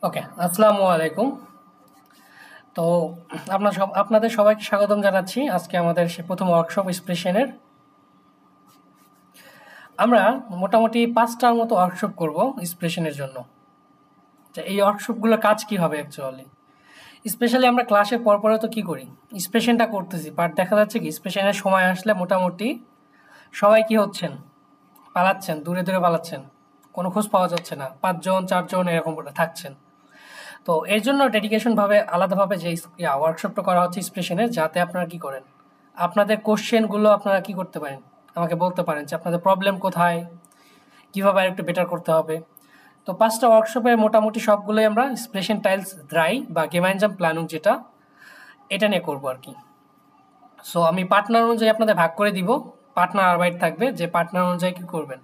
ওকে, আসসালামু আলাইকুম। তো আপনাদের সবাইকে স্বাগতম জানাচ্ছি আজকে আমাদের সে প্রথম ওয়ার্কশপ এক্সপ্রেশনের। আমরা মোটামুটি ৫টার মতো ওয়ার্কশপ করব এক্সপ্রেশনের জন্য। এই ওয়ার্কশপগুলোর কাজ কি হবে অ্যাকচুয়ালি? স্পেশালি আমরা ক্লাসের পরে তো কি করি? এক্সপ্রেশনটা করতেছি, বাট দেখা যাচ্ছে কি এক্সপ্রেশনের সময় আসলে মোটামুটি সবাই কি হচ্ছেন? পালাচ্ছেন, দূরে পালাচ্ছেন। কোনো খোঁজ পাওয়া যাচ্ছে না। ৫ জন ৪ জন এরকম করে থাকছেন। তো এর জন্য ডেডিকেশনভাবে আলাদাভাবে যে ওয়ার্কশপটা করা হচ্ছে এক্সপ্রেশনের, যাতে আপনারা কি করেন, আপনাদের কোশ্চেনগুলো আপনারা কি করতে পারেন, আমাকে বলতে পারেন যে আপনাদের প্রবলেম কোথায়, কীভাবে আর একটু বেটার করতে হবে। তো ৫টা ওয়ার্কশপে মোটামুটি সবগুলোই আমরা এক্সপ্রেশন টাইলস দ্রাই বা গেমাইনজাম প্ল্যানুং যেটা, এটা নিয়ে করবো আর কি। সো আমি পার্টনার অনুযায়ী আপনাদের ভাগ করে দিব। পার্টনার আরবাইট থাকবে, যে পার্টনার অনুযায়ী কী করবেন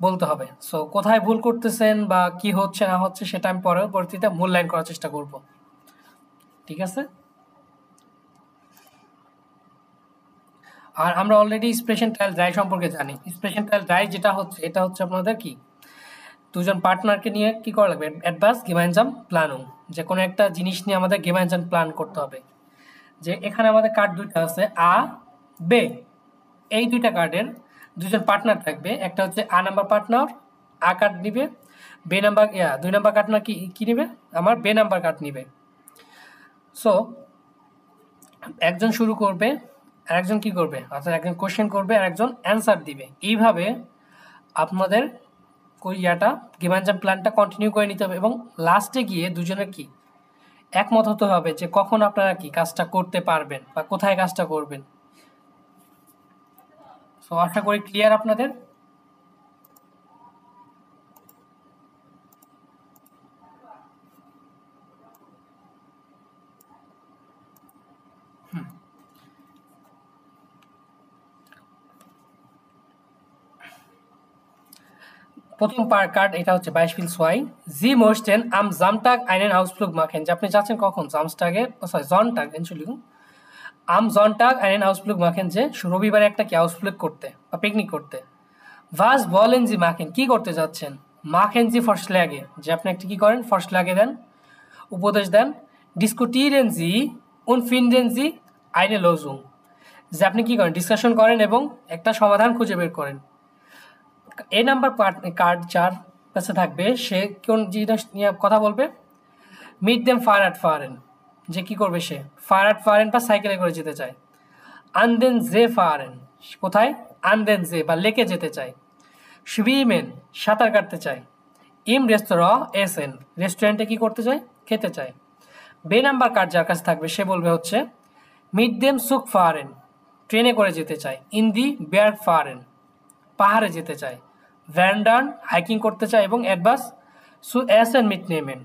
বলতে হবে। সো কোথায় ভুল করতেছেন বা কি হচ্ছে না হচ্ছে সেটা আমি পরবর্তীতে মূল্যায়ন করার চেষ্টা করব। ঠিক আছে? আর আমরা অলরেডি এক্সপ্রেশন ট্রায়াল ড্রাই সম্পর্কে জানি। এক্সপ্রেশন ট্রায়াল ড্রাই যেটা হচ্ছে, এটা হচ্ছে আপনাদের কি, দুজন পার্টনারকে নিয়ে কি করা লাগবে, অ্যাডভান্স গেমাইনজাম প্ল্যানুং, যে কোনো একটা জিনিস নিয়ে আমাদের গেমাইনজাম প্ল্যান করতে হবে। যে এখানে আমাদের কার্ড দুইটা আছে, আ বে। এই দুইটা কার্ডের দুজন পার্টনার থাকবে। একটা হচ্ছে আ নাম্বার পার্টনার আ কার্ড নিবে, বে নাম্বার 2 নাম্বার পার্টনার কি নিবে, আমার বে নাম্বার কার্ড নিবে। সো একজন শুরু করবে আর একজন কি করবে, অর্থাৎ একজন কোশ্চেন করবে আর একজন অ্যান্সার দিবে। এইভাবে আপনাদের গেমাইনজাম প্ল্যানটা কন্টিনিউ করে নিতে হবে এবং লাস্টে গিয়ে দুজনের কি একমত হতে হবে যে কখন আপনারা কি কাজটা করতে পারবেন বা কোথায় কাজটা করবেন। সো আশা করি ক্লিয়ার আপনাদের। প্রথম কার্ড এটা হচ্ছে বাইশপিল সোয়াই জি মোস্টেন আম জামটাগ আইনেন আউসফ্লুগ মাখেন, যে আপনি যাচ্ছেন কখন জামস্টাগে, সরি জনটাগ এনচুলিগুন আম জনটাগ আইনেন আউসফ্লুগ মাখেন, যে রবিবারে একটা কি আউসফ্লুগ করতে বা পিকনিক করতে। ভাস বলেন জি মাখেন, কি করতে যাচ্ছেন, মাখেন জি ফার্স্ট লাগে, যে আপনি একটা কি করেন ফার্স্ট লাগে দেন, উপদেশ দেন। ডিসকোটিরেন জি উন ফিনডেন জি আইনে লজুং, যে আপনি কি করেন ডিসকাশন করেন এবং একটা সমাধান খুঁজে বের করেন। এ নাম্বার কার্ড যার কাছে থাকবে সে কোন জিনিস নিয়ে কথা বলবে, মিট দেম ফায়ার অ্যাট ফারেন, যে কি করবে সে ফায়ার অ্যাট ফারেন বা সাইকেলে করে যেতে চায়। আনদেন জে ফারেন, কোথায়, আনদেন জে বা লেকে যেতে চায়। সুইমেন, সাঁতার কাটতে চায়। ইম রেস্তোরাঁ এসেন, রেস্টুরেন্টে কি করতে চায়, খেতে চায়। বে নাম্বার কার্ড যার কাছে থাকবে সে বলবে হচ্ছে মিট দেম সুক ফারেন, ট্রেনে করে যেতে চায়। ইন দি বেয়ার ফারেন, পাহাড়ে যেতে চায়। ভ্যান্ডার্ন, হাইকিং করতে চায় এবং অ্যাডভাস সু এস এন মিট নেমেন,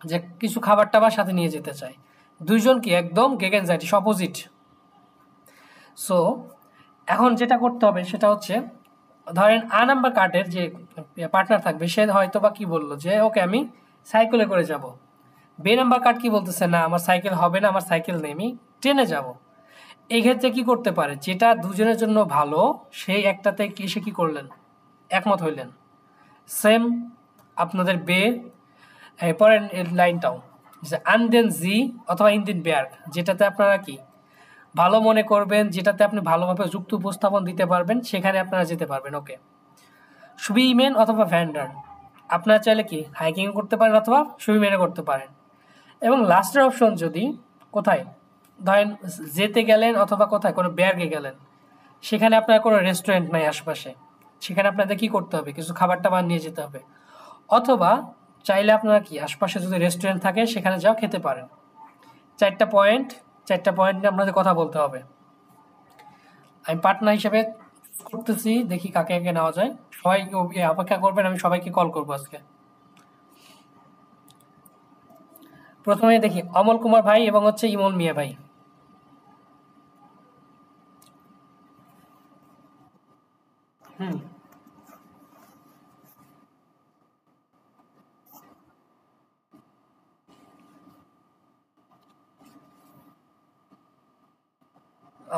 যে কিছু খাবার টাবার সাথে নিয়ে যেতে চায়। দুইজন কি একদম গেগেনজাইট অপোজিট। সো এখন যেটা করতে হবে সেটা হচ্ছে, ধরেন আ নাম্বার কার্ডের যে পার্টনার থাকবে সে হয়তো বা কি বললো যে ওকে আমি সাইকেলে করে যাব। বে নাম্বার কার্ড কি বলতেছে, না আমার সাইকেল হবে না, আমার সাইকেল নেই, আমি ট্রেনে যাব। এই ক্ষেত্রে কি করতে পারে, যেটা দুজনের জন্য ভালো সেই একটাতে কি সে কি করলেন, একমত হইলেন। সেম আপনাদের বে, পরের লাইনটাও, যে আনদেন জি অথবা ইন্দিন বেয়ার্ক, যেটাতে আপনারা কি ভালো মনে করবেন, যেটাতে আপনি ভালোভাবে যুক্তি উপস্থাপন দিতে পারবেন, সেখানে আপনারা যেতে পারবেন। ওকে, সুইমেন অথবা ভ্যান্ডার, আপনারা চাইলে কি হাইকিং করতে পারেন অথবা সুইমেনে করতে পারেন। এবং লাস্টের অপশন যদি কোথায়, ধরেন যেতে গেলেন অথবা কোথায় কোনো ব্যার্গে গেলেন, সেখানে আপনার কোনো রেস্টুরেন্ট নাই আশপাশে, সেখানে আপনাদের কি করতে হবে, কিছু খাবার টাবার নিয়ে যেতে হবে। অথবা চাইলে আপনারা কি আশপাশে যদি রেস্টুরেন্ট থাকে সেখানে যাও খেতে পারেন। চারটা পয়েন্ট নিয়ে আপনাদের কথা বলতে হবে। আমি পার্টনার হিসেবে করতেছি, দেখি কাকে কাকে নেওয়া যায়। সবাই অপেক্ষা করবেন, আমি সবাইকে কল করবো আজকে। প্রথমে দেখি অমল কুমার ভাই এবং হচ্ছে ইমন মিয়া ভাই। হুম,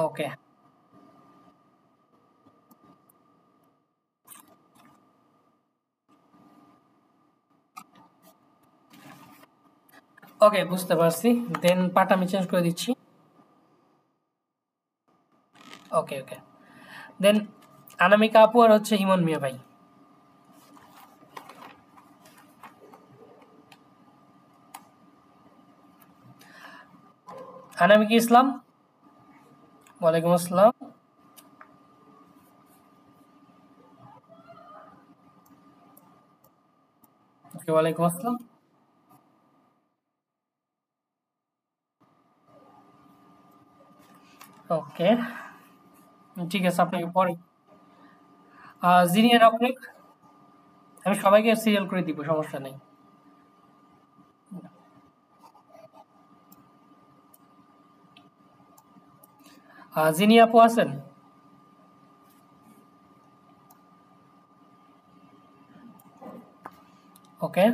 ওকে। ওকে, বুঝতে পারছি। দেন পার্ট আমি চেঞ্জ করে দিচ্ছি। ওকে ওকে। দেন অনামিকা আপু আর হচ্ছে ইমন মিয়া ভাই। অনামিকা ইসলাম। ওয়ালাইকুম আসসালাম। ওকে, ওয়ালাইকুম আসসালাম। ওকে, ঠিক আছে, আপনাকে পরে জিনিয়ার আপনি। আমি সবাইকে সিরিয়াল করে দিব, সমস্যা নেই। জিনি আপু আছেন? ওকে।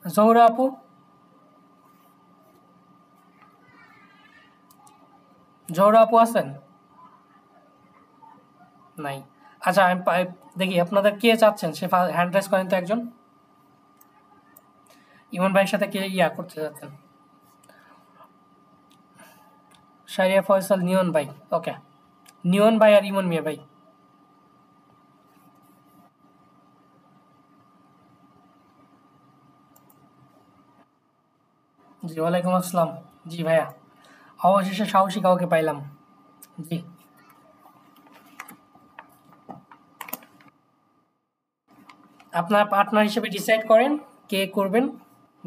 জহুরা আপু। জহুরা আপু আছেন? নাই। আচ্ছা, দেখি আপনাদের কে চাচ্ছেন, সে হ্যান্ড রাইজ করেন তো একজন। ইমন ভাইয়ের সাথে কে করতে চাচ্ছেন? শারিয়া ফয়সাল, নিয়ন ভাই। ওকে, নিয়ন ভাই আর ইমন মিয়া ভাই। জি, ওয়ালাইকুম আসসালাম। জি ভাইয়া, অবশেষে সাহসী কাউকে পাইলাম। জি, আপনার পার্টনার হিসেবে ডিসাইড করেন কে করবেন,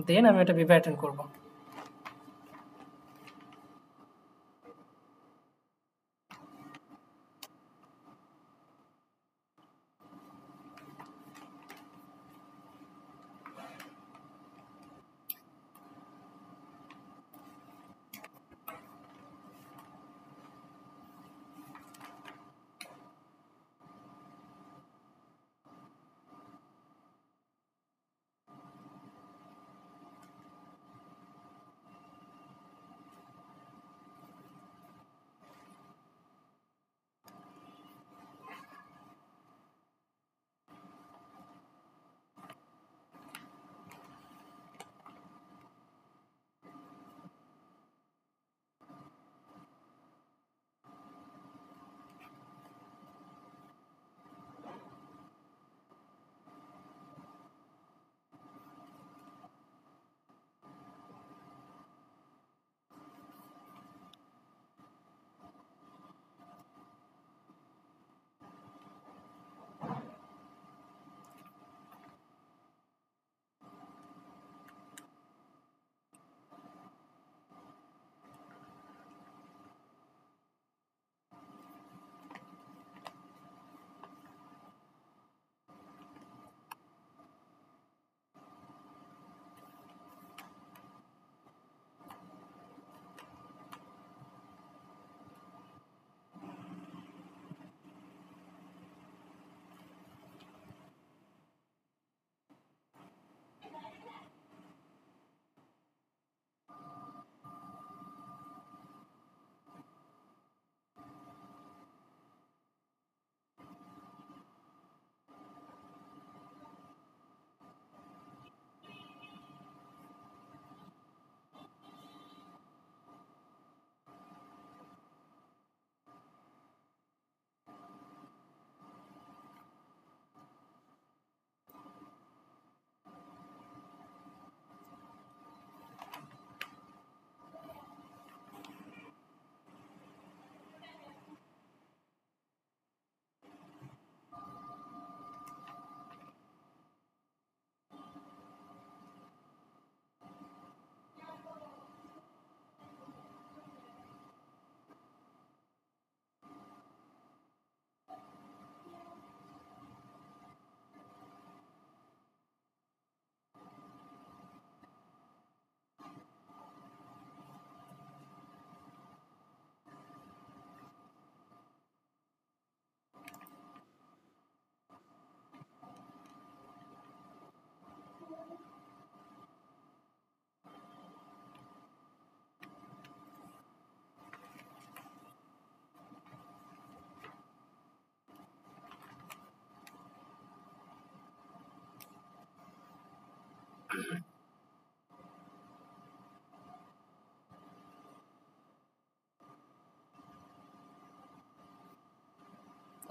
দেন আমি এটা ভেবে অ্যাটেন্ড করবো।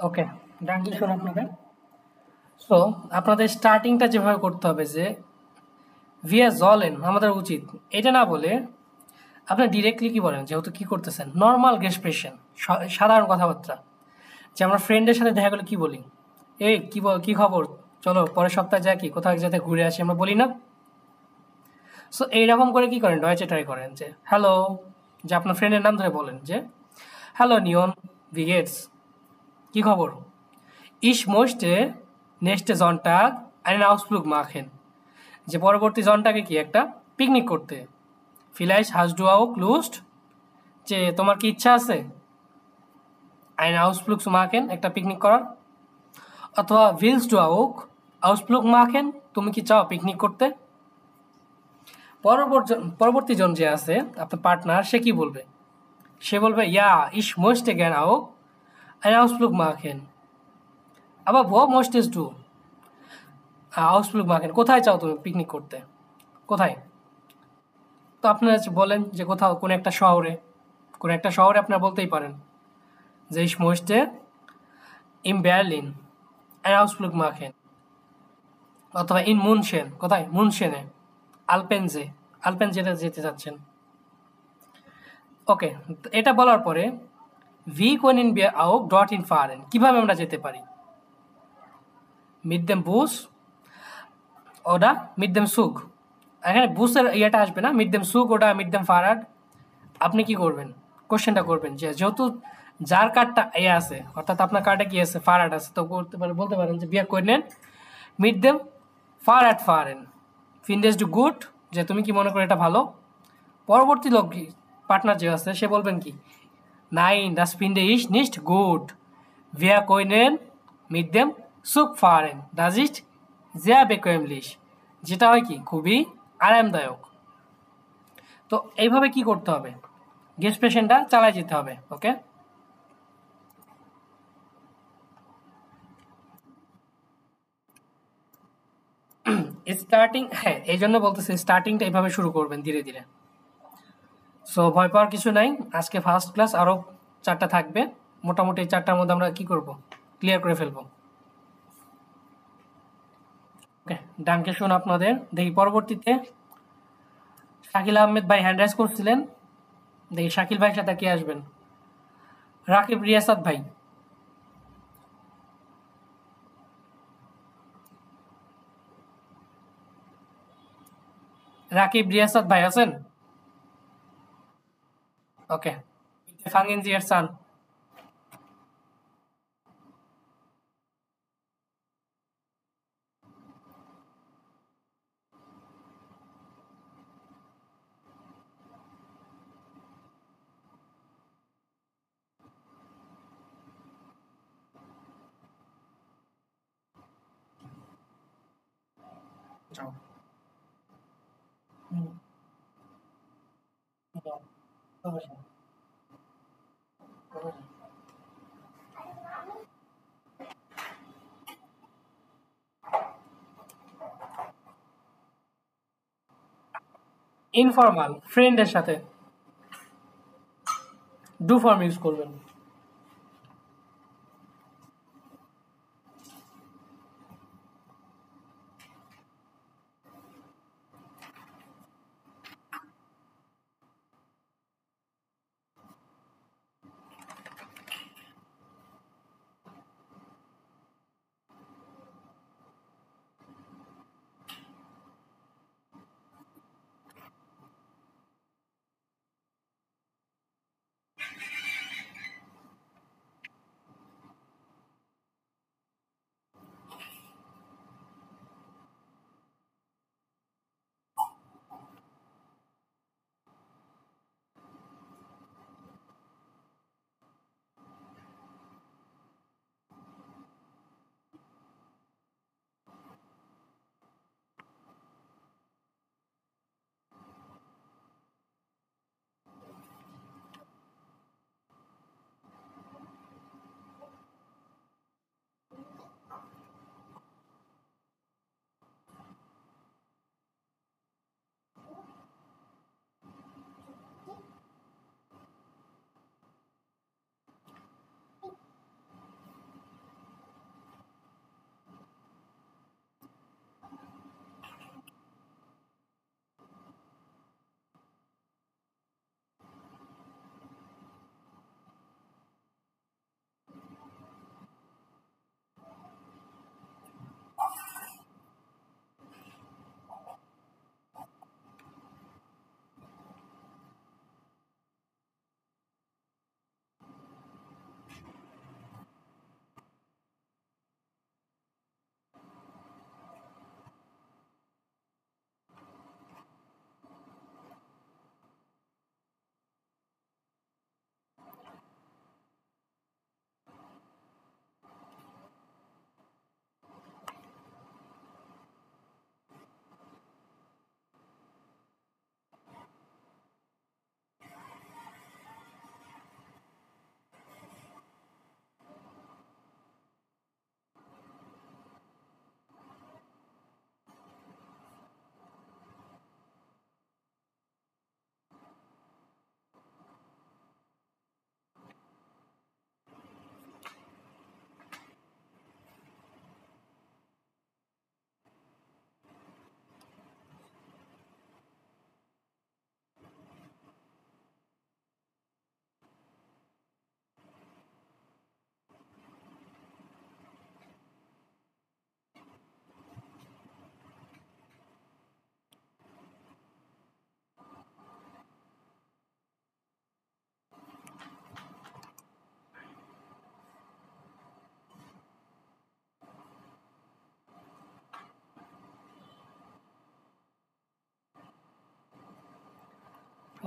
ওকে, ডান লিখুন আপনাদের। সো আপনাদের স্টার্টিংটা যেভাবে করতে হবে যে ভিয়া জলেন আমাদের উচিত এটা না বলে আপনি ডিরেক্টলি কি বলেন, যেহেতু কি করতেছেন নর্মাল গেস্ট্রেশন, সাধারণ কথাবার্তা, যে আমরা ফ্রেন্ডের সাথে দেখা করলে কি বলি, এই কি খবর, চলো পরের সপ্তাহে যাই, কি কোথাও যাতে ঘুরে আসি, আমরা বলি না? সো এইরকম করে কি করেন, ডয়েচে ট্রাই করেন যে হ্যালো, যে আপনার ফ্রেন্ডের নাম ধরে বলেন যে হ্যালো নিয়ন, ভিগেটস, কি খবর, ইস মোস্টে নেক্সটে জনটাগ einen Ausflug machen, যে পরবর্তী জনটাকে কি একটা পিকনিক করতে, ফিলাইস hast du auch Lust, যে তোমার কি ইচ্ছা আছে einen Ausflug zu machen, একটা পিকনিক করার, অথবা willst du auch Ausflug machen, তুমি কি চাও পিকনিক করতে। পরবর্তী জন যে আছে আপনার পার্টনার, সে কি বলবে, সে বলবে ইয়া ich möchte gern auch einen Ausflug machen, আবার wo möchtest du Ausflug machen, কোথায় চাও তুমি পিকনিক করতে, কোথায়। তো আপনারা বলেন যে কোথাও কোনো একটা শহরে আপনারা বলতেই পারেন যে ich möchte in Berlin einen Ausflug machen, অথবা ইন মুনশেন, কোথায় মুনশেনে, আলপেনজে, আলপেনজেতে যেতে চাচ্ছেন। ওকে, এটা বলার পরে V können wir auch dorthin fahren, কিভাবে আমরা যেতে পারি, mit dem Bus oder mit dem Zug, এখানে বুসের ইয়েটা আসবে না, mit dem Zug oder mit dem Fahrrad। আপনি কি করবেন, কোশ্চেনটা করবেন যে যেহেতু যার কার্ডটা এ আছে, অর্থাৎ আপনার কার্ডে কি আছে, ফারাড আছে, তো বলতে পারেন যে বিয়া করে নেন মিট দেম ফারাড ফারেন, ফিন্ডেস ডু গুড, যে তুমি কি মনে করো এটা ভালো। পরবর্তী লোক পার্টনার যে আছে সে বলবেন কি নাইন ডাস ফিন্ডে ইস নিস্ট গুড, ভিয়া কইনেন মিট দেম সুক ফারেন, ডাজ ইট জিয়া বেকোয়েমলিশ, যেটা হয় কি খুবই আরামদায়ক। তো এইভাবে কি করতে হবে, গেস্ট পেশেন্টটা চালায় যেতে হবে। ওকে, স্টার্টিং, হ্যাঁ এই জন্য বলতেছি স্টার্টিংটা এইভাবে শুরু করবেন ধীরে ধীরে। সো ভয় পাওয়ার কিছু নাই, আজকে ফার্স্ট ক্লাস, আরও 4টা থাকবে, মোটামুটি এই 4টার মধ্যে আমরা কি করব, ক্লিয়ার করে ফেলবো। ওকে, ডানকে শুন আপনাদের, দেখি পরবর্তীতে শাকিল আহমেদ ভাই হ্যান্ড রাইজ করছিলেন, দেখি শাকিল ভাইয়ের সাথে কে আসবেন, রাকিব রিয়াসাত ভাই, রাকিব রিয়াসাত ভাই আছেন? ওকে, ফাঙ্গিন জিয়ার সান, যাও। ইনফরমাল ফ্রেন্ডের সাথে ডু ফর্ম ইউজ করবেন।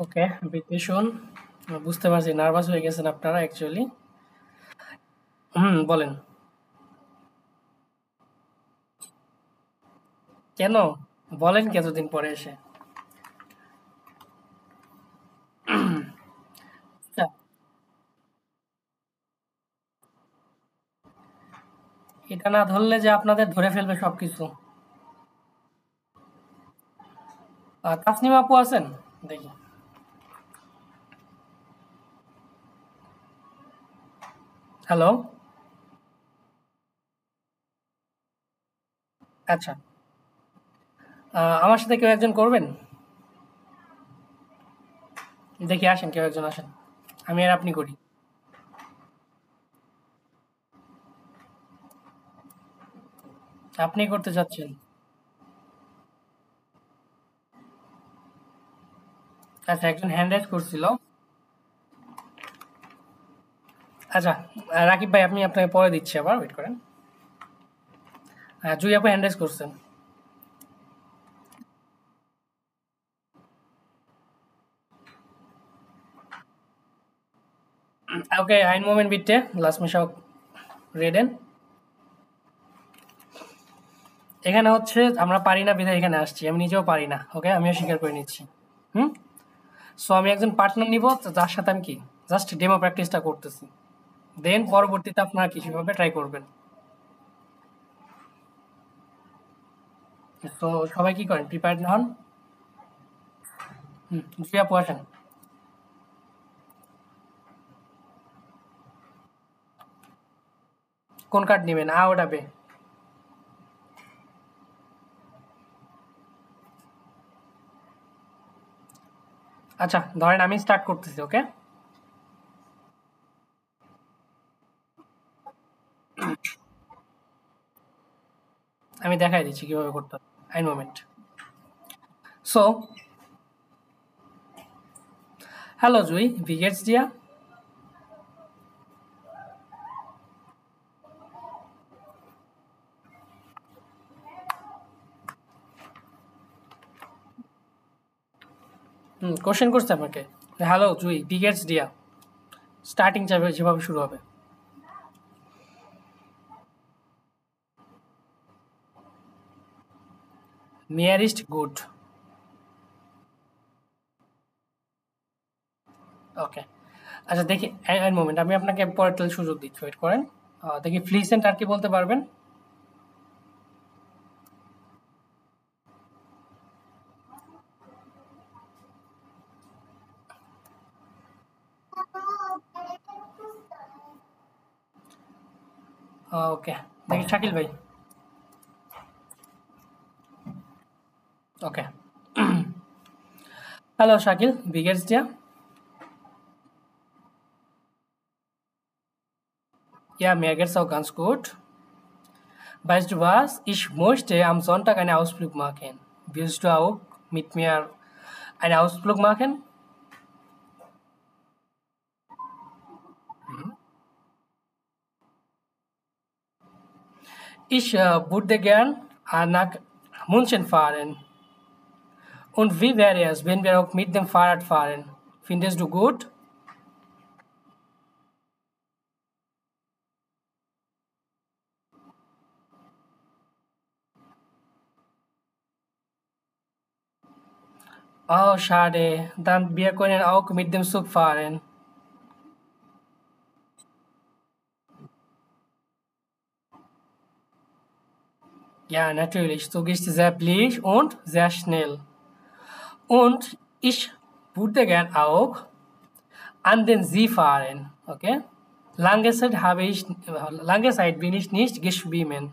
ওকে, বিতে শুন, বুঝতে পারছি নার্ভাস হয়ে গেছেন আপনারা অ্যাকচুয়ালি। বলেন। কেন? বলেন কি এতদিন পরে এসে? আচ্ছা, এটা না ধরলে যে আপনাদের ধরে ফেলবে সবকিছু। তাসনিম আপু আছেন? দেখি। হ্যালো। আচ্ছা, আমার সাথে কেউ একজন করবেন? দেখি আসেন, কেউ একজন আসেন। আমি আর আপনি করি। আপনি করতে চাচ্ছেন? আচ্ছা, একজন হ্যান্ড রাইজ করছিল। আচ্ছা, রাকিব ভাই আপনি আপনাকে পরে দিচ্ছি, আবার ওয়েট করেন। জুই আপু হ্যান্ড রাইজ করছেন। ওকে, ein Moment bitte, lass mich auch reden. এখানে হচ্ছে আমরা পারি না বিধায় এখানে আসছি, আমি নিজেও পারি না, ওকে, আমিও স্বীকার করে নিচ্ছি। হুম। সো আমি একজন পার্টনার নিব, তো যার সাথে আমি কি জাস্ট ডেমো প্র্যাকটিসটা করতেছি, দেন পরবর্তীতে আপনারা কিছুভাবে ট্রাই করবেন। তো সবাই কি করেন, প্রিপেয়ার্ড হন। জুই আপু আসেন। কোন কার্ড নেবেন, ওটা বে? আচ্ছা, ধরেন আমি স্টার্ট করতেছি, ওকে। আমি দেখাই দিচ্ছি কিভাবে করতে হবে, আই মোমেন্ট। সো হ্যালো জুই, ভিগেটস দিয়া। কোশ্চেন করছে আমাকে, হ্যালো জুই, ভিগেটস দিয়া। স্টার্টিং যাবে যেভাবে শুরু হবে। নিয়ারেস্ট গুড। ওকে। আচ্ছা দেখি, এক মোমেন্ট, আমি আপনাকে পরের তাহলে সুযোগ দিচ্ছি, ওয়েট করেন। দেখি ফ্লিসেন্ট আর কি বলতে পারবেন। ওকে, দেখি শাকিল ভাই। ওকে। হ্যালো শাকিল, ভিগেটস দিয়া। Ja, mir geht's auch ganz gut. Weißt du was? Ich möchte am Sonntag einen Ausflug machen. Willst du auch mit mir einen Ausflug machen? Ich würde gern nach München fahren. Und wie wäre es, wenn wir auch mit dem Fahrrad fahren? Findest du gut? Oh, schade. Dann wir können auch mit dem Zug fahren. Ja, natürlich. Zug ist sehr billig und sehr schnell. Und ich würde gern auch an den See fahren. Okay? Lange Zeit bin ich nicht geschwommen.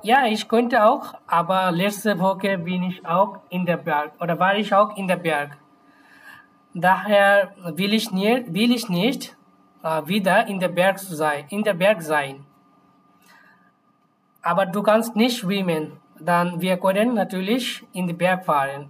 Ja, ich könnte auch, aber letzte Woche bin ich auch in der Berg oder war ich auch in der Berg. Daher will ich nicht wieder in der Berg sein. Aber du kannst nicht schwimmen. Dann wir können natürlich in den Berg fahren.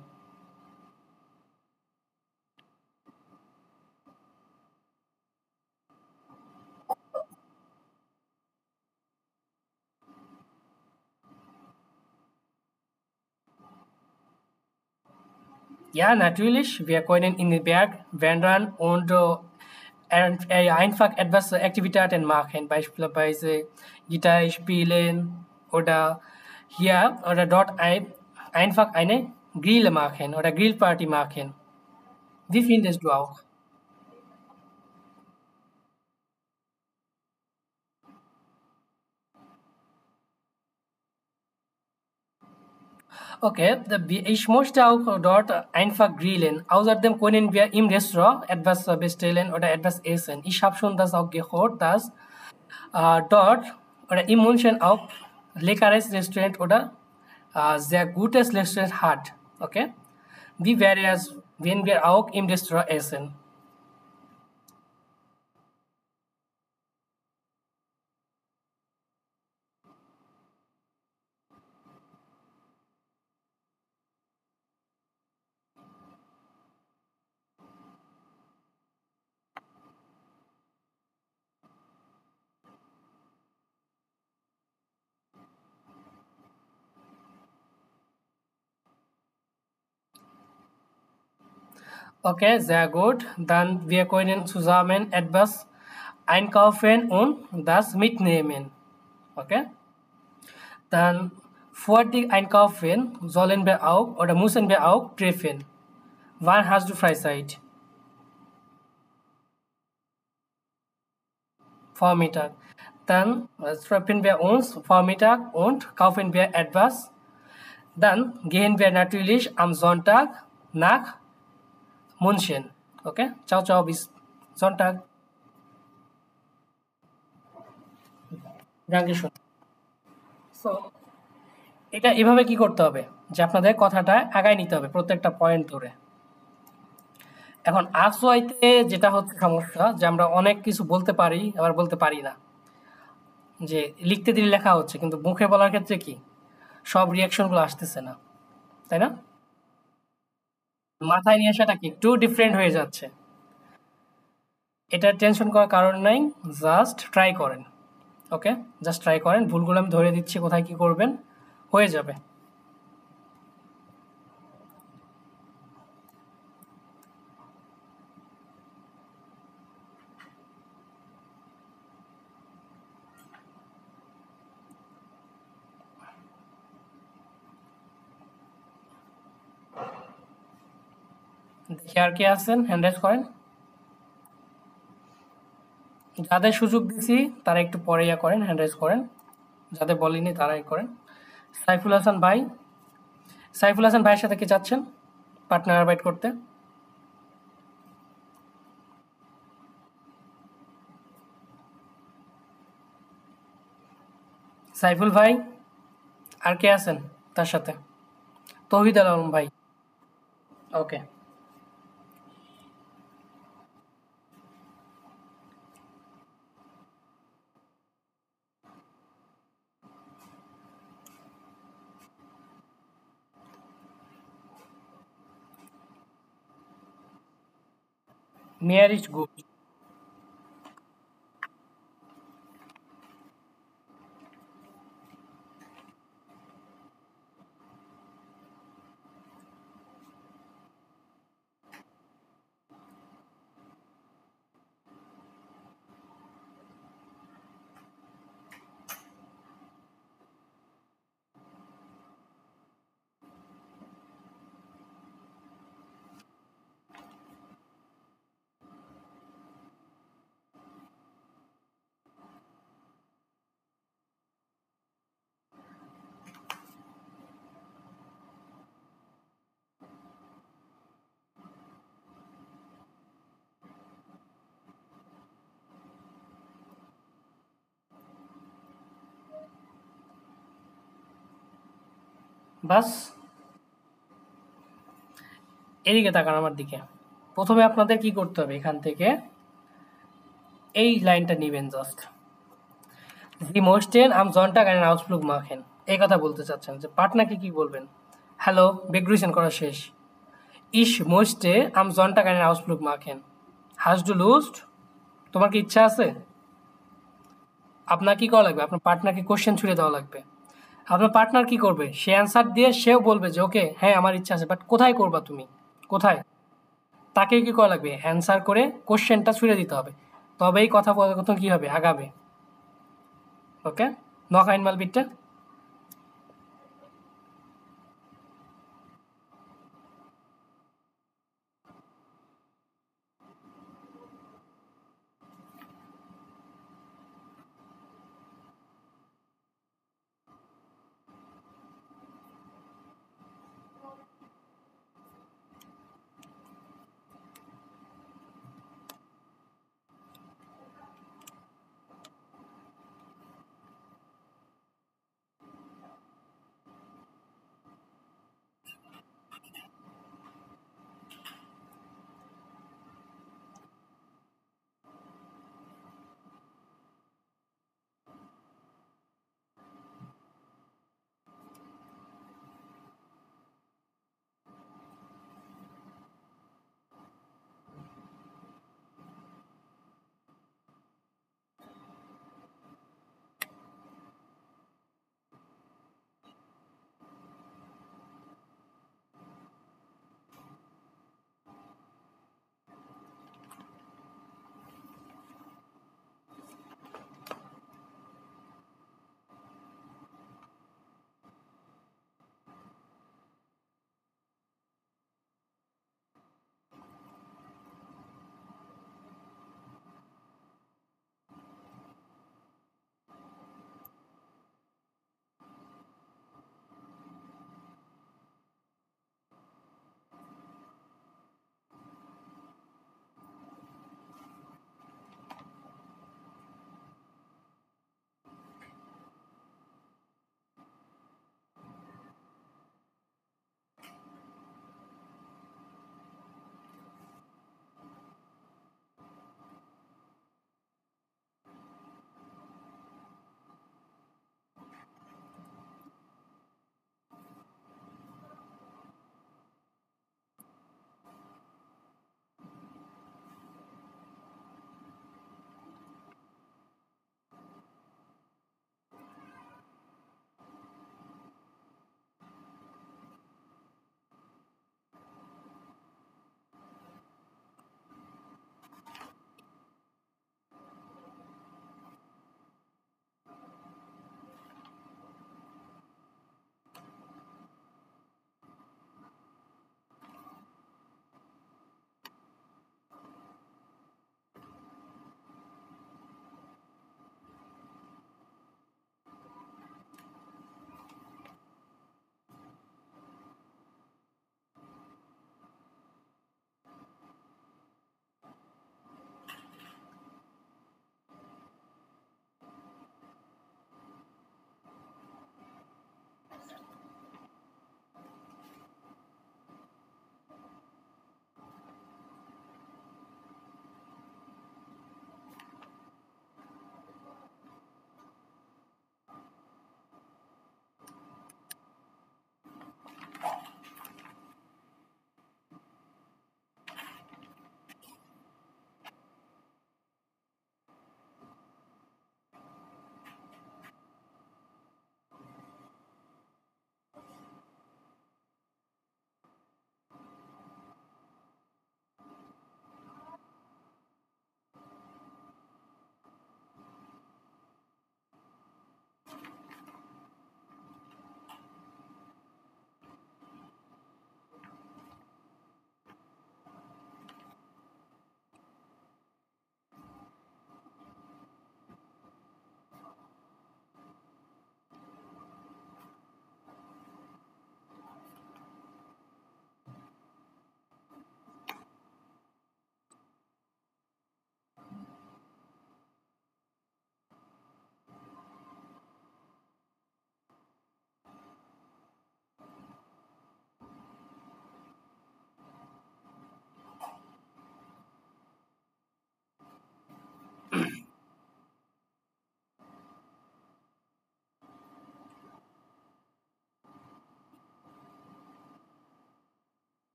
Ja, natürlich. Wir können in den Berg wandern und einfach etwas Aktivitäten machen, beispielsweise Gitarre spielen oder hier oder dort einfach eine Grill machen oder Grillparty machen. Wie findest du auch? Okay, ich möchte auch dort einfach grillen. Außerdem können wir im Restaurant etwas bestellen oder etwas essen. Ich habe schon das auch gehört, dass dort oder in München auch leckeres Restaurant oder sehr gutes Restaurant hat. Okay? Wie wäre es, wenn wir auch im Restaurant essen? Okay, sehr gut. Dann wir können zusammen etwas einkaufen und das mitnehmen. Okay? Dann vor dem Einkaufen sollen wir auch oder müssen wir auch treffen. Wann hast du Freizeit? Vormittag. Dann treffen wir uns Vormittag und kaufen wir etwas. Dann gehen wir natürlich am Sonntag nach München. Okay? Ciao, ciao, bis Sonntag. Dankeschön. So, এটা এভাবে কি করতে হবে যে আপনাদের কথাটা আগায় নিতে হবে প্রত্যেকটা পয়েন্ট ধরে। এখন আসওয়াইতে যেটা হচ্ছে সমস্যা যে আমরা অনেক কিছু বলতে পারি আবার বলতে পারি না, যে লিখতে দিলে লেখা হচ্ছে কিন্তু মুখে বলার ক্ষেত্রে কি সব রিয়াকশনগুলো আসতেছে না, তাই না? মাথায় নিয়ে আসাটা কি একটু ডিফারেন্ট হয়ে যাচ্ছে। এটা টেনশন করার কারণ নাই, জাস্ট ট্রাই করেন। ওকে, জাস্ট ট্রাই করেন, ভুলগুলো আমি ধরে দিচ্ছি কোথায় কি করবেন, হয়ে যাবে। দেখি আর কে আছেন, হ্যান্ড রাইজ করেন। যাদের সুযোগ দিছি তারা একটু পরে ইয়া করেন, হ্যান্ড রাইজ করেন। যাদের বলিনি তারাই করেন। সাইফুল হাসান ভাই, সাইফুল হাসান ভাইয়ের সাথে কি চাচ্ছেন পার্টনার বাইট করতে? সাইফুল ভাই, আর কে আছেন তার সাথে? তৌহিদ আলম ভাই। ওকে, মেয়ার ইজ গুড। বাস, এদিকে তাকান আমার দিকে। প্রথমে আপনাদের কি করতে হবে, এখান থেকে এই লাইনটা নিবেন just. Sie möchten am Sonntag einen Ausflug machen, এই কথা বলতে চাচ্ছেন, যে পার্টনারকে কি বলবেন? হ্যালো, বেগ্রুইসেন করা শেষ। Ich möchte am Sonntag einen Ausflug machen. Hast du Lust? তোমার কি ইচ্ছা আছে? আপনার কি করা লাগবে? আপনার পার্টনারকে কোশ্চেন ছুড়ে দেওয়া লাগবে। আপনার পার্টনার কি করবে? সে অ্যান্সার দিয়ে সেও বলবে যে ওকে হ্যাঁ আমার ইচ্ছা আছে, বাট কোথায় করবা তুমি? কোথায়? তাকে কি করা লাগবে? অ্যান্সার করে কোশ্চেনটা ছুড়ে দিতে হবে, তবেই কথোপকথন কি হবে, আগাবে। ওকে, নক আইনমাল বিটটা।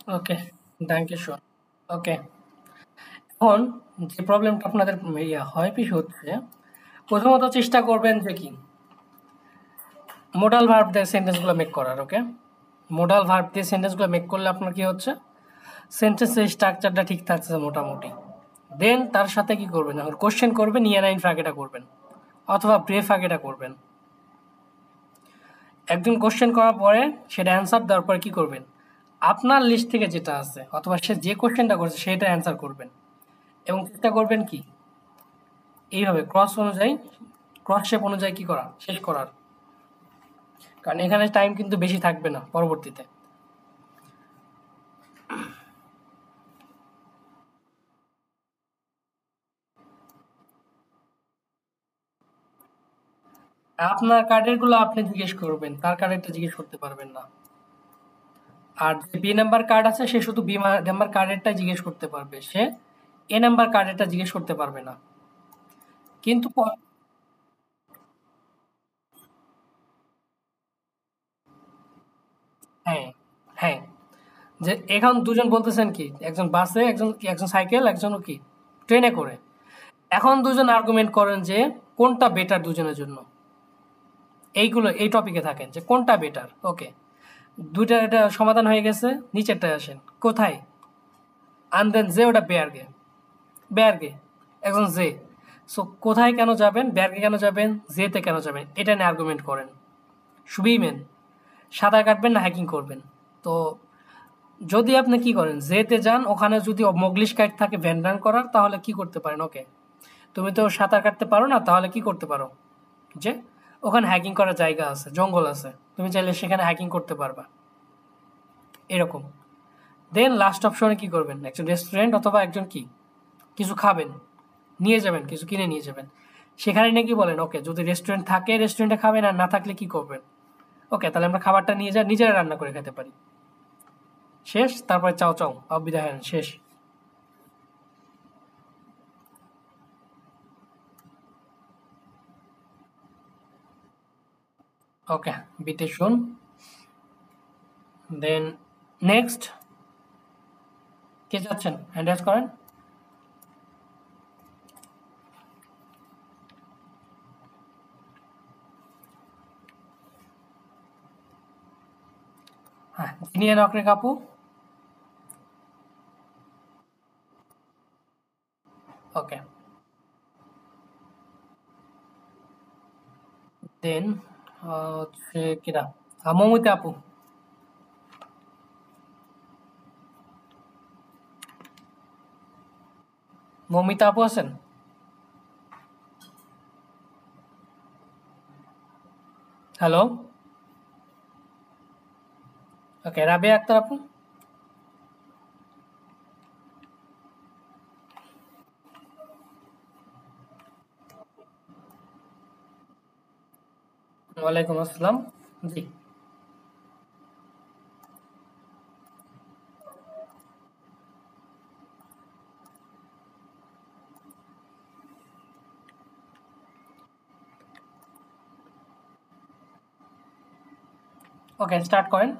Okay, thank you sure. Okay, এখন যে প্রবলেমটা আপনাদের হয় বেশি হচ্ছে, প্রথমত চেষ্টা করবেন যে কি মোডাল ভার্ব দিয়ে সেন্টেন্সগুলো মেক করার। ওকে, মোডাল ভার্ব দিয়ে সেন্টেন্সগুলো মেক করলে আপনার কি হচ্ছে, সেন্টেন্সের স্ট্রাকচারটা ঠিক থাকছে মোটামুটি। দেন তার সাথে কি করবেন, যখন কোশ্চেন করবেন ইয়ার নাইন ফাঁকেটা করবেন অথবা ব্রেফ ফাঁকেটা করবেন। একজন কোশ্চেন করার পরে সেটা অ্যান্সার দেওয়ার পরে কি করবেন, আপনার লিস্ট থেকে যেটা আছে অথবা সে যে কোশ্চেনটা করছে সেটা অ্যান্সার করবেন এবং চেষ্টা করবেন কি এইভাবে ক্রস অনুযায়ী, ক্রস শেপ অনুযায়ী কি করা শেষ করার, কারণ এখানে টাইম কিন্তু বেশি থাকবে না পরবর্তীতে। আপনার কার্ডের গুলো আপনি জিজ্ঞেস করবেন, তার কার্ডেরটা জিজ্ঞেস করতে পারবেন না। আর যে বি নাম্বার কার্ড আছে সে শুধু বি নাম্বার কার্ডেরটা জিজ্ঞেস করতে পারবে, সে এ নাম্বার কার্ডেরটা জিজ্ঞেস করতে পারবে না। কিন্তু হ্যাঁ, হ্যাঁ, যে এখন দুজন বলতেছেন কি, একজন বাসে, একজন একজন সাইকেল, একজন কি ট্রেনে করে। এখন দুজন আর্গুমেন্ট করেন যে কোনটা বেটার দুজনের জন্য, এইগুলো এই টপিকে থাকেন যে কোনটা বেটার। ওকে, দুইটা এটা সমাধান হয়ে গেছে, নিচেরটায় আসেন কোথায়, আনদেন যে ওটা বেয়ারগে, বেয়ারগে একজন জে। সো কোথায় কেন যাবেন, বেয়ারগে কেন যাবেন, জেতে কেন যাবেন, এটা নিয়ে আর্গুমেন্ট করেন। শুধুই মেন সাঁতার কাটবেন না হ্যাকিং করবেন। তো যদি আপনি কি করেন জেতে যান, ওখানে যদি মগলিশ কাইট থাকে ভ্যান করার, তাহলে কি করতে পারেন, ওকে তুমি তো সাঁতার কাটতে পারো না, তাহলে কি করতে পারো যে ওখানে হ্যাকিং করার জায়গা আছে, জঙ্গল আছে, তুমি চাইলে সেখানে হ্যাকিং করতে পারবা, এরকম। দেন লাস্ট অপশনে কি করবেন, একজন রেস্টুরেন্ট অথবা একজন কি কিছু খাবেন, নিয়ে যাবেন, কিছু কিনে নিয়ে যাবেন। সেখানে নাকি বলেন ওকে যদি রেস্টুরেন্ট থাকে রেস্টুরেন্টে খাবেন, আর না থাকলে কি করবেন, ওকে তাহলে আমরা খাবারটা নিয়ে যাই, নিজেরা রান্না করে খেতে পারি। শেষ, তারপরে চাও চাও বিদায় হন, শেষ। ওকে, বিতে শুন। দেন নেক্সট কে যাচ্ছেন, হ্যান্ড রেজ করেন। হ্যাঁ, জিনিয়া নকরে কাপু। ওকে, দেন হচ্ছে কিরা, মৌমিতা আপু। মৌমিতা আপু আছেন? হ্যালো। ওকে, রাবিয়া আক্তার আপু। ওয়ালাইকুম আসসালাম। জি। ওকে, স্টার্ট করেন।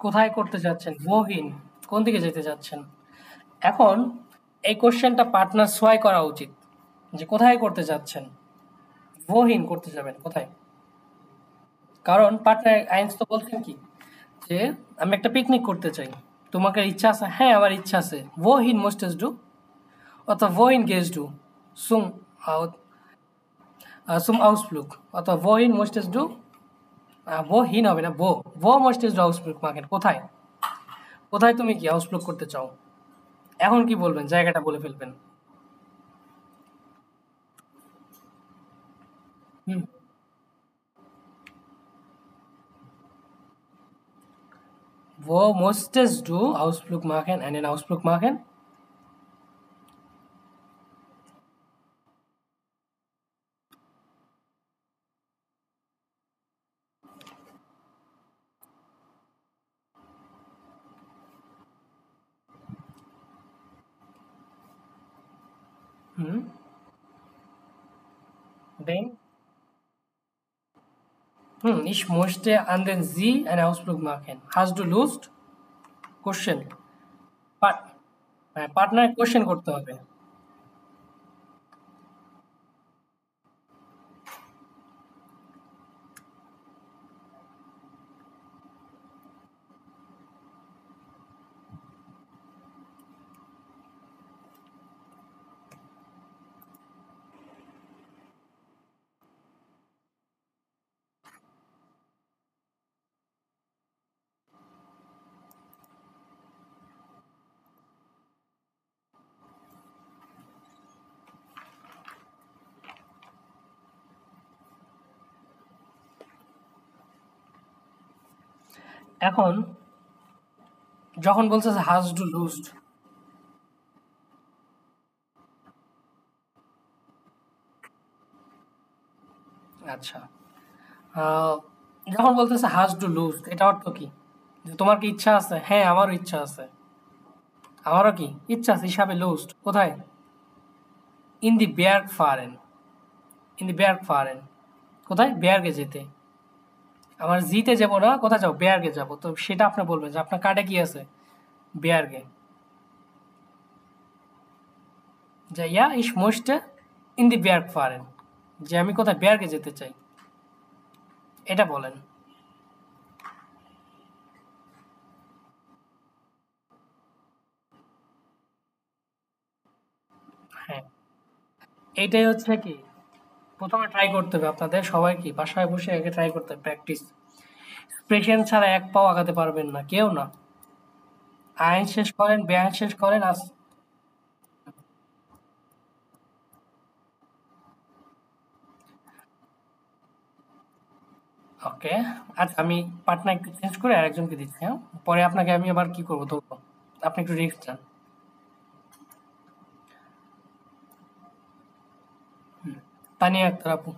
কোথায় করতে যাচ্ছেন? wohin কোন দিকে যেতে যাচ্ছেন? এখন এই কোশ্চেনটা পার্টনার সোয়াই করা উচিত যে কোথায় করতে যাচ্ছেন? wohin করতে যাবেন কোথায়? কারণ পার্টনার আইনস তো বলছেন কি যে আমি একটা পিকনিক করতে চাই। তোমাকে ইচ্ছা আছে? হ্যাঁ, আমার ইচ্ছা আছে। wohin möchtest du? অথবা wohin gehst du? zum zum Ausflug অথবা wohin möchtest du? wohin হবে না, wo möchtest du Ausflug machen? কোথায়? কোথায় তুমি কি আউটফ্লো করতে চাও? এখন কি বলবেন? জায়গাটা বলে ফেলবেন। হুম। Wo musstest du Ausflug machen? Einen Ausflug machen? Hm. Den? Ich möchte an den See einen Ausflug machen. Hast du Lust? Question. Partner question করতে হবে। এখন যখন বলছে হাজ ডু লুজড, আচ্ছা, আহ, যখন বলতেছে হাজ ডু লুজড এটা অর্থ কি? যে তোমার কি ইচ্ছা আছে? হ্যাঁ, আমারও ইচ্ছা আছে। আমারও কি ইচ্ছা আছে হিসাবে লুজড কোথায়? In the বেয়ার্গ ফারেন। ইন দি বেয়ার্গ ফারেন কোথায়? বেয়ার্গে যেতে। আমার জিতে যাবো না, কোথায় যাবো? বেয়ার্গে যাবো। তো সেটা আপনি বলবেন যে আপনার কার্ডে কি আছে? বেয়ার্গে। যে ইয়া ইস মোস্টে ইন দি বেয়ার্গ ফারেন, যে আমি কোথায় বেয়ার্গে যেতে চাই, এটা বলেন। হ্যাঁ, এইটাই হচ্ছে কি প্রথমে ট্রাই করতে হবে আপনাদের সবাই, কি বাসায় বসে আগে ট্রাই করতে হবে, প্র্যাকটিস। প্রেশান ছাড়া এক পাও আগাতে পারবেন না, কেউ না। আইন শেষ করেন, বেআইন শেষ করেন, আজ। ওকে, আচ্ছা আমি পার্টনার একটু চেঞ্জ করে আরেকজনকে দিচ্ছি, হ্যাঁ? পরে আপনাকে আমি আবার কি করবো ধরবো। আপনি একটু রিস্ক চান। তানিয়া আক্তার আপু।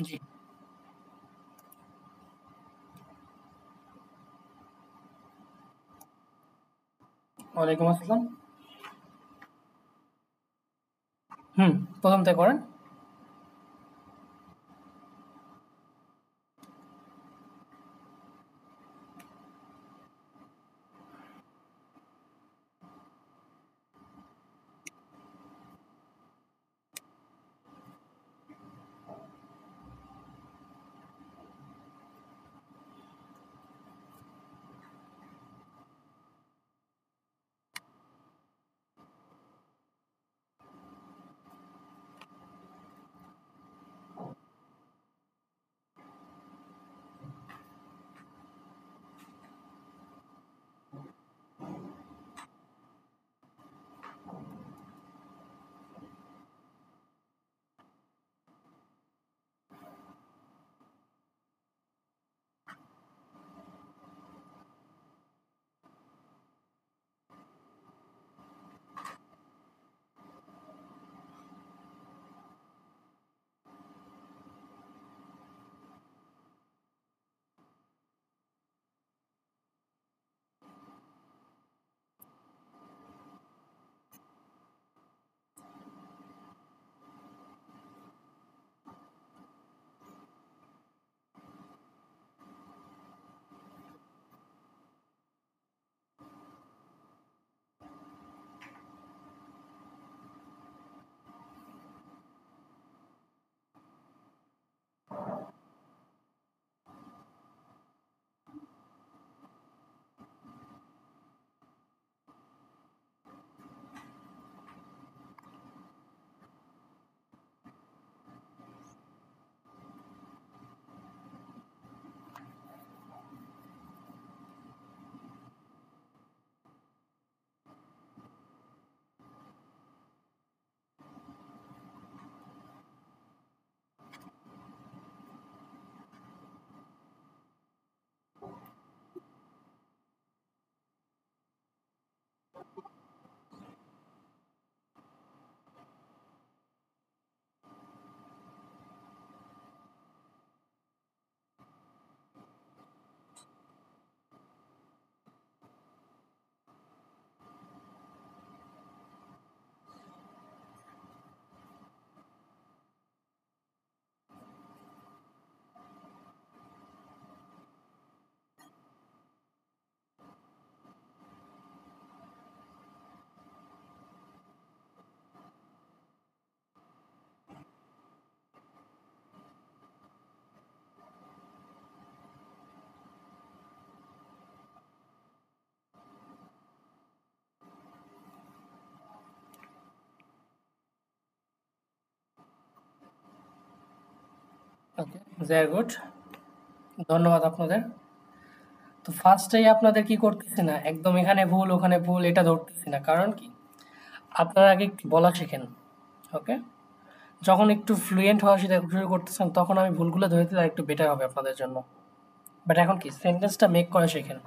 জি। ওয়ালাইকুম আসসালাম। হুম, প্রথম থেকে করেন। ওকে, ভেরি গুড। ধন্যবাদ আপনাদের। তো ফার্স্টেই আপনাদের কি করতেছি না, একদম এখানে ভুল ওখানে ভুল এটা ধরতেছি না। কারণ কি, আপনারা আগে একটু বলা শেখেন। ওকে, যখন একটু ফ্লুয়েন্ট হওয়া শুরু করতেছেন তখন আমি ভুলগুলো ধরে দিলে একটু বেটার হবে আপনাদের জন্য। বাট এখন কি, সেন্টেন্সটা মেক করা শেখেন,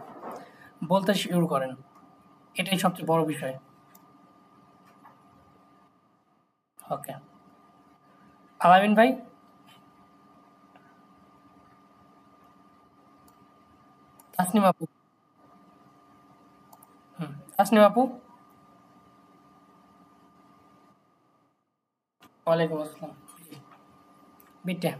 বলতে শুরু করেন, এটাই সবচেয়ে বড় বিষয়। ওকে, আলামিন ভাই। তাসনিম আপু। তাসনিম আপু। ওয়ালাইকুম আসসালাম। বিটে।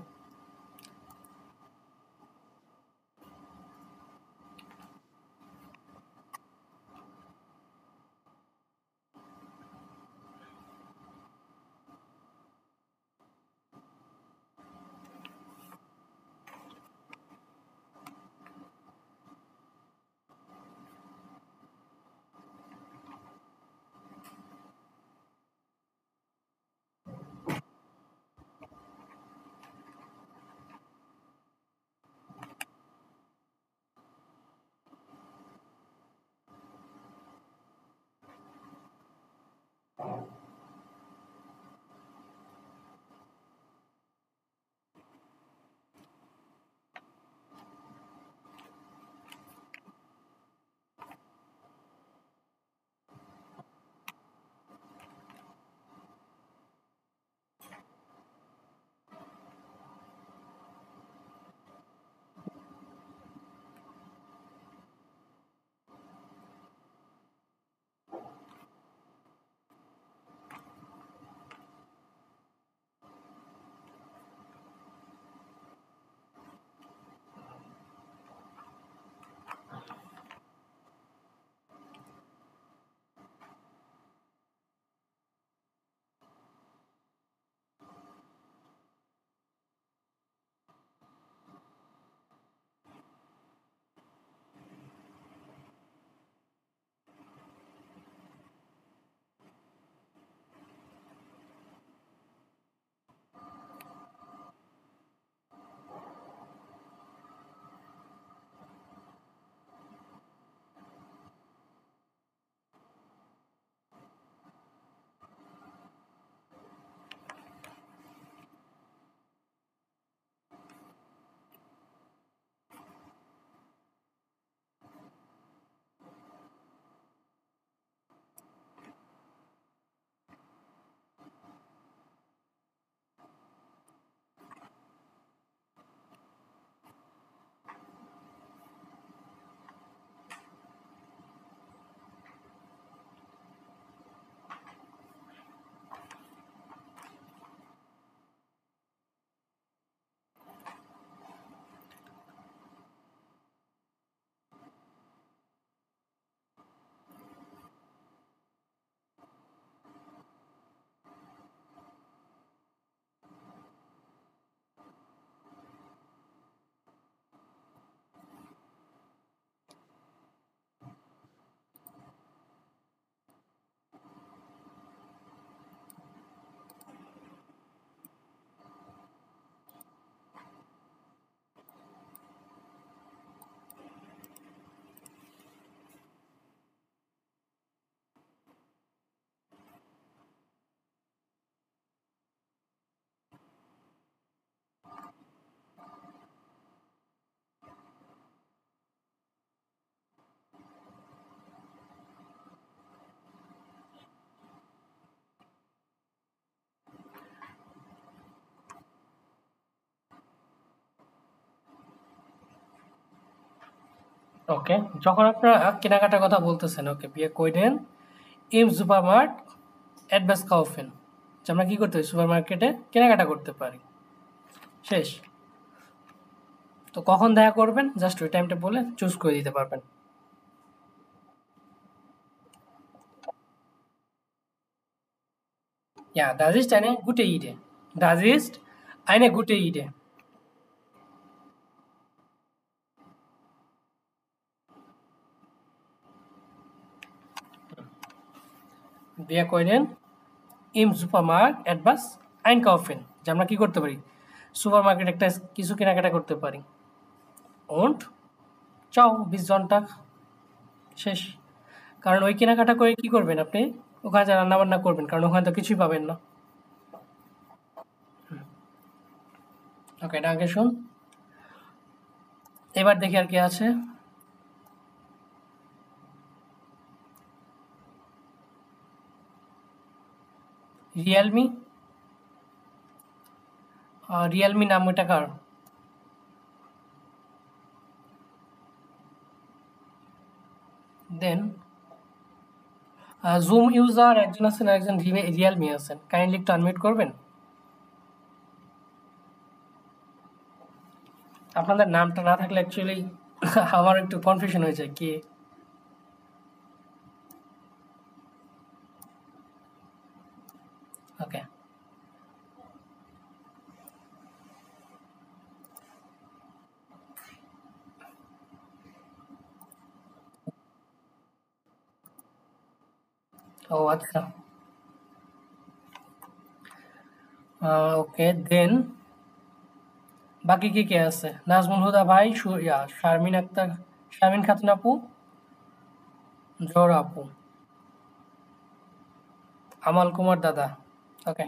ওকে, যখন আপনারা কেনাকাটার কথা বলতেছেন, ওকে, বিয়ে কইরেন ইম সুপারমার্ট অ্যাডভান্স কাউফেন, যে আমরা কি করতে পারি, সুপার মার্কেটে কেনাকাটা করতে পারি। শেষ। তো কখন দেখা করবেন, জাস্ট ওই টাইমটা বলে চুজ করে দিতে পারবেন। Ja, das ist eine gute Idee. Das ist eine gute Idee. Wir können im Supermarkt etwas einkaufen, যে আমরা কি করতে পারি, সুপার মার্কেট একটা কিছু কেনাকাটা করতে পারি। und চাও 20 জনটাক শেষ। কারণ ওই কেনাকাটা করে কি করবেন আপনি? ওখানে যা রান্না বান্না করবেন, কারণ ওখানে তো কিছুই পাবেন না। ওকে, ডাকে শুন। এবার দেখি আর কি আছে। রিয়েলমি, রিয়েলমি নাম ওইটা কার? দেন জুম ইউজার একজন আছেন আর একজন রিয়েলমি আছেন, কাইন্ডলি একটু আনমিউট করবেন। আপনাদের নামটা না থাকলে অ্যাকচুয়ালি আমার একটু কনফিউশন হয়ে যায় কি। ওকে, ও আচ্ছা, ওকে দেন বাকি কে কে আছে? নাজমুল হুদা ভাই, শারমিন আক্তার, শারমিন খাতুন আপু, জোহরা আপু, আমাল কুমার দাদা। ওকে,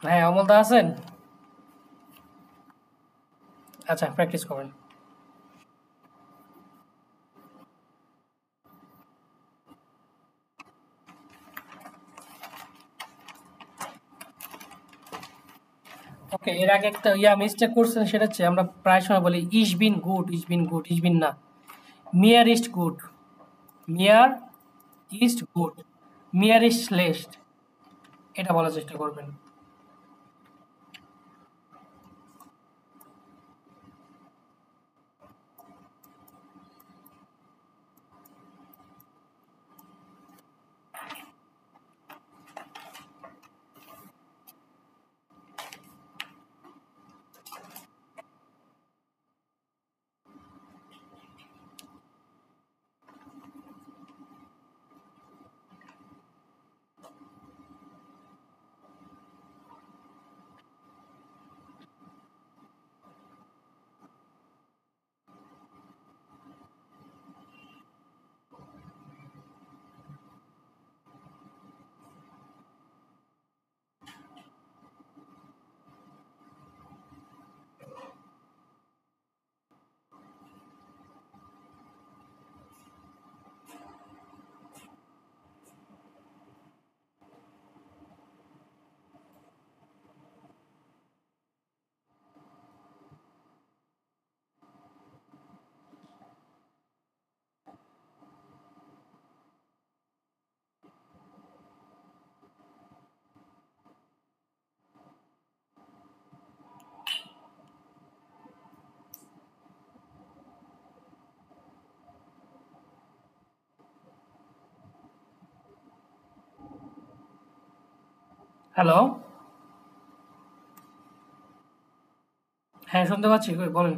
হ্যাঁ অমল দা আছেন? আচ্ছা, প্র্যাকটিস করেন। ওকে, এর আগে একটা মিস্টেক করছেন, সেটা হচ্ছে আমরা প্রায় সময় বলি ইস been good, is been good, ইস বিন না, মিয়ার ইস্ট গুড, মিয়ার ইস্ট গুড, মিয়ার ইস্ট লেস্ট, এটা বলার চেষ্টা করবেন। হ্যালো, হ্যাঁ শুনতে পাচ্ছি, কই বলেন।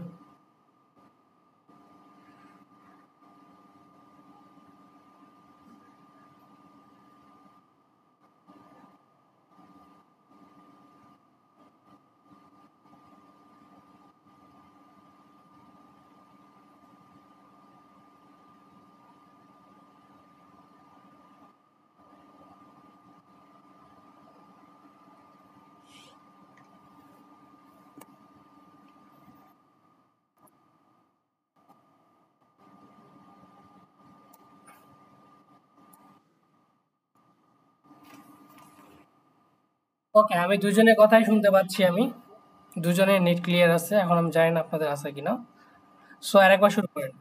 ওকে, আমি দুজনের কথাই শুনতে পাচ্ছি আমি। দুজনের নেট ক্লিয়ার আছে, এখন আমি জানি না আপনাদের আছে কিনা। সো আরেকবার শুরু করেন।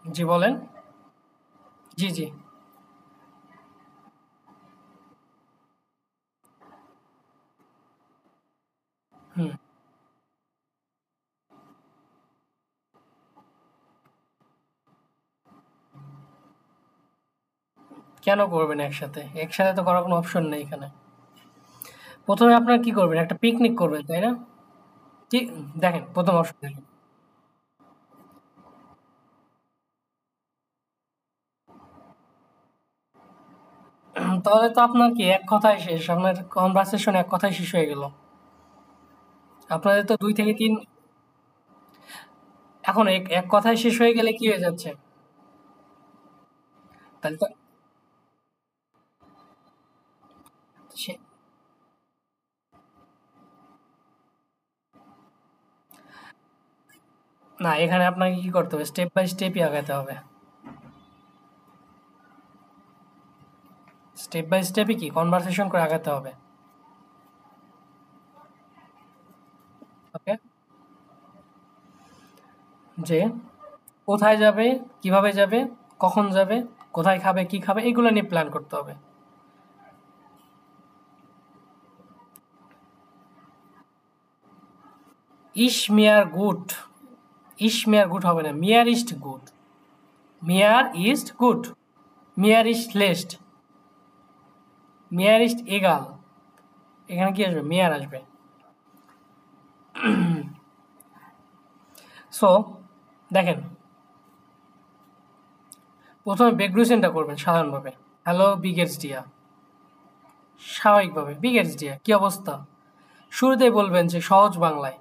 জি বলেন। জি, জি। হুম। কেন করবেন একসাথে? একসাথে তো করার কোনো অপশন নেই এখানে। ১ম এ আপনারা কি করবেন? একটা পিকনিক করবেন, তাই না? কি দেখেন ১ম অপশন দেখেন। তাহলে তো আপনার কি এক কথায় শেষ। আপনার কনভারসেশন এক কথায় শেষ হয়ে গেল। আপনাদের তো ২ থেকে ৩ এখন এক এক কথায় শেষ হয়ে গেলে কি হয়ে যাচ্ছে? তাহলে তো সে না, এখানে আপনাকে কি করতে হবে? স্টেপ বাই স্টেপই আগাতে হবে। স্টেপ বাই স্টেপই কি কনভারসেশন করে আগাতে হবে। ওকে? যে কোথায় যাবে, কিভাবে যাবে, কখন যাবে, কোথায় খাবে, কি খাবে এগুলো নিয়ে প্ল্যান করতে হবে। ইস মিয়ার গুড। ইস মিয়ার গুড হবে না। মিয়ার ইস্ট গুড। মিয়ার ইস্ট গুড। মিয়ার ইস্ট লেস্ট। মিয়ার ইস্ট এগাল। এখানে কি আসবে? মেয়ার আসবে। সো দেখেন, প্রথমে বেগ্রুসেনটা করবেন সাধারণভাবে। হ্যালো বিগেটস ডিয়া। স্বাভাবিকভাবে বিগেটস ডিয়া কি অবস্থা? শুরুতেই বলবেন যে সহজ বাংলায়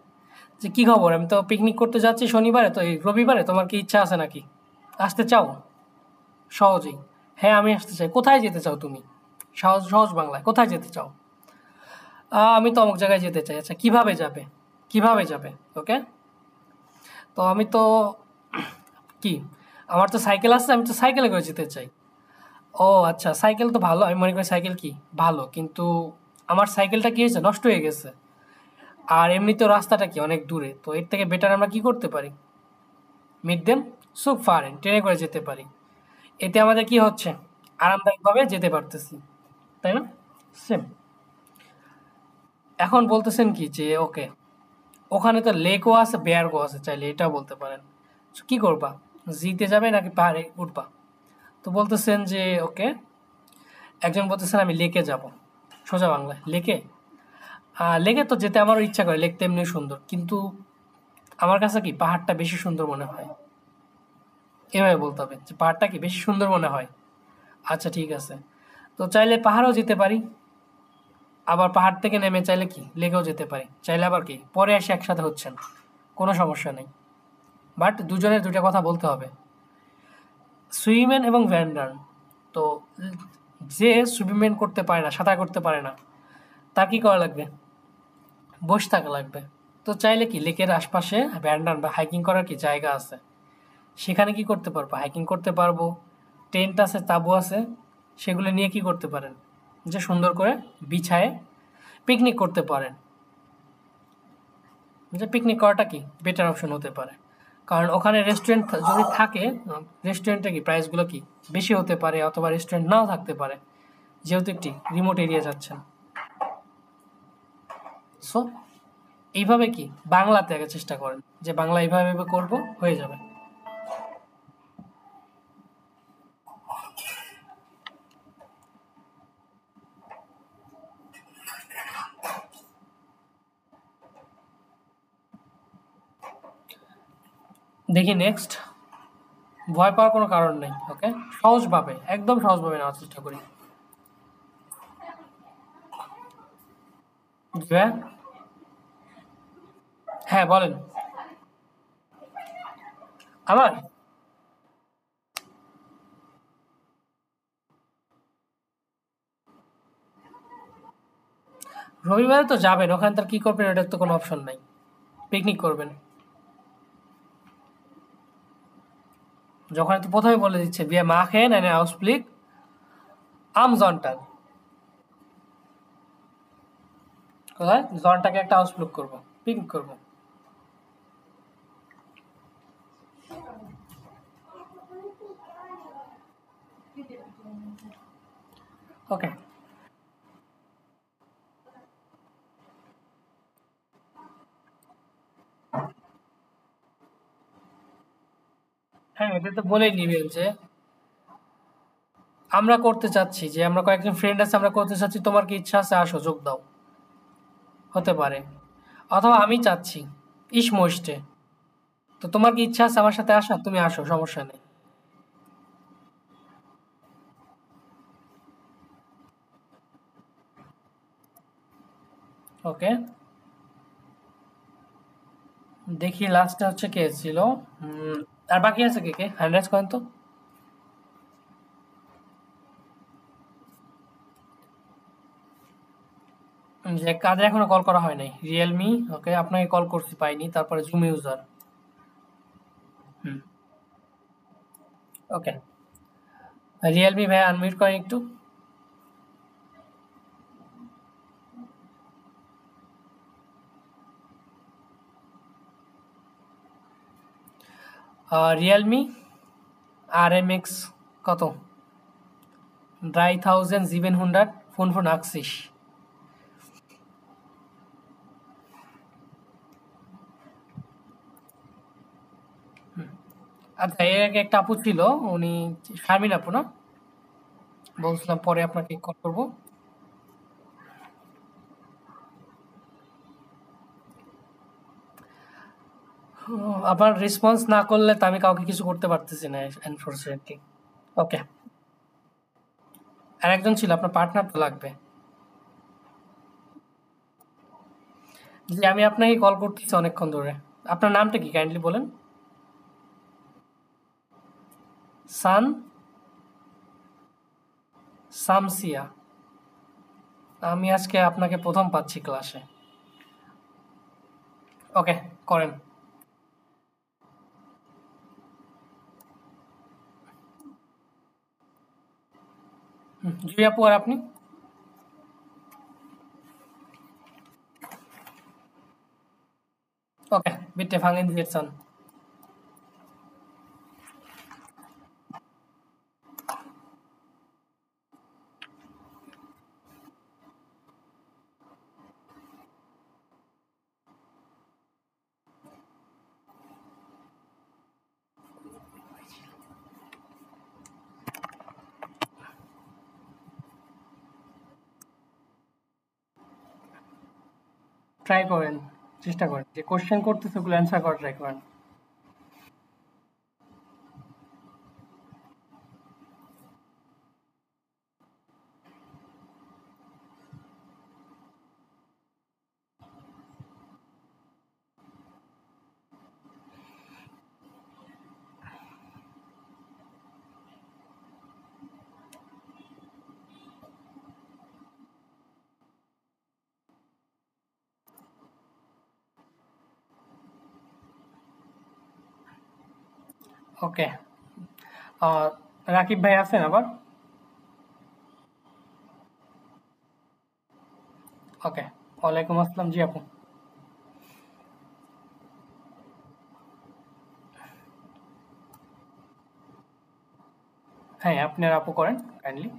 যে কি খবর, আমি তো পিকনিক করতে যাচ্ছি শনিবারে, তো এই রবিবারে তোমার কি ইচ্ছা আছে নাকি? আসতে চাও? সহজেই। হ্যাঁ আমি আসতে চাই। কোথায় যেতে চাও তুমি? সহজ সহজ বাংলায় কোথায় যেতে চাও? আমি তো অমুক জায়গায় যেতে চাই। আচ্ছা কিভাবে যাবে? কিভাবে যাবে? ওকে? তো আমি তো কি আমার তো সাইকেল আছে, আমি তো সাইকেলে করে যেতে চাই। ও আচ্ছা, সাইকেল তো ভালো। আমি মনে করি সাইকেল কি ভালো, কিন্তু আমার সাইকেলটা কি হয়েছে, নষ্ট হয়ে গেছে। আর এমনিতেও রাস্তাটা কি অনেক দূরে, তো এর থেকে বেটার আমরা কি করতে পারি? মিট দেম সুপ ফারেন, ট্রেনে করে যেতে পারি। এতে আমাদের কি হচ্ছে? আরামদায়কভাবে যেতে পারতেছি, তাই না? সেম। এখন বলতেছেন কি যে ওকে, ওখানে তো লেকও আছে, বেয়ারও আছে, চাইলে এটাও বলতে পারেন। So, কি করবা? জিতে যাবে নাকি পাহাড়ে উঠবা? তো বলতেছেন যে ওকে, একজন বলতেছেন আমি লেকে যাব। সোজা বাংলায় লেকে। লেকে তো যেতে আমারও ইচ্ছা করে, লেক তো এমনি সুন্দর, কিন্তু আমার কাছে কি পাহাড়টা বেশি সুন্দর মনে হয়। এভাবে বলতে হবে যে পাহাড়টা কি বেশি সুন্দর মনে হয়। আচ্ছা ঠিক আছে, তো চাইলে পাহাড়েও যেতে পারি, আবার পাহাড় থেকে নেমে চাইলে কি লেকেও যেতে পারি, চাইলে আবার কি পরে এসে একসাথে হচ্ছেন, কোনো সমস্যা নেই। বাট দুজনের দুইটা কথা বলতে হবে। সুইমেন এবং ভ্যান্ডার্ন, তো যে সুইমেন করতে পারে না, সাঁতার করতে পারে না, তার কি করা লাগবে? বসে থাকা লাগবে। তো চাইলে কি লেকের আশপাশে ভ্যান্ডার্ন বা হাইকিং করার কি জায়গা আছে, সেখানে কি করতে পারবো? হাইকিং করতে পারবো। টেন্ট আছে, তাঁবু আছে, সেগুলো নিয়ে কি করতে পারেন? যে সুন্দর করে বিছায়ে পিকনিক করতে পারেন। যে পিকনিক করাটা কি বেটার অপশন হতে পারে। কারণ ওখানে রেস্টুরেন্ট যদি থাকে, রেস্টুরেন্টে কি প্রাইসগুলো কি বেশি হতে পারে, অথবা রেস্টুরেন্ট নাও থাকতে পারে, যেহেতু একটি রিমোট এরিয়া যাচ্ছেন। সো এইভাবে কি বাংলাতে আগে চেষ্টা করেন যে বাংলা এইভাবে এইভাবে করবো, হয়ে যাবে। দেখি নেক্সট। ভয় পাওয়ার কোনো কারণ নেই। ওকে, সহজভাবে, একদম সহজভাবে নেওয়ার চেষ্টা করি। হ্যাঁ, হ্যাঁ বলেন। আমার রবিবারে তো যাবেন, ওখানে তার কি করবেন এটার তো কোনো অপশন নাই। পিকনিক করবেন। যখন তো প্রথমে বলে দিচ্ছে বিয়ে মা খেয়ে নেন আউসপ্লিক আম জনটাক। কোথায় জনটাকে একটা আউসপ্লুক করবো, পিকনিক করবো। ওকে, হ্যাঁ এটা তো বলেই নিবেন যে আমরা করতে চাচ্ছি, যে আমরা কয়েকজন ফ্রেন্ড আছে আমরা করতে চাচ্ছি, তোমার কি ইচ্ছা আছে আসো যোগ দাও, হতে পারে। অথবা আমি চাচ্ছি ইস মোস্টে, তো তোমার কি ইচ্ছা আছে আমার সাথে আসার, তুমি আসো, সমস্যা নেই। ওকে, দেখি লাস্টে হচ্ছে কে ছিল। আর বাকি আছে কে কে, হ্যান্ড রাইজ করেন তো। যে কাজে এখনো কল করা হয় নাই, রিয়েলমি। ওকে, আপনাকে কল করছি পাইনি, তারপরে জুম ইউজার। হুম, ওকে, রিয়েলমি ভাই আনমিউট করেন একটু। রিয়েলমি আর এম এক্স কত, 3700 ফোন ফোন আকসিস। আচ্ছা, এর আগে একটা আপু ছিল, উনি শারমিন আপু না, বলছিলাম পরে আপনাকে কল করব। আবার রেসপন্স না করলে তো আমি কাউকে কিছু করতে পারতেছি না, আনফরচুনেটলি। ওকে, আর একজন ছিল, আপনার পার্টনার তো লাগবে। জি, আমি আপনাকে কল করতেছি অনেকক্ষণ ধরে। আপনার নামটা কি কাইন্ডলি বলেন। সান সামসিয়া। আমি আজকে আপনাকে প্রথম পাচ্ছি ক্লাসে। ওকে, করেন। জি আপু, আর আপনি? ওকে, bitte fangen Sie jetzt an. Try করেন, চেষ্টা করেন, যে কোশ্চেন করতেছে ওগুলো অ্যান্সার করার ট্রাই করেন। ওকে, রাকিব ভাই আছেন আবার? ওকে, ওয়ালাইকুম আসসালাম। জি আপু। হ্যাঁ, আপনার আপু করেন কাইন্ডলি।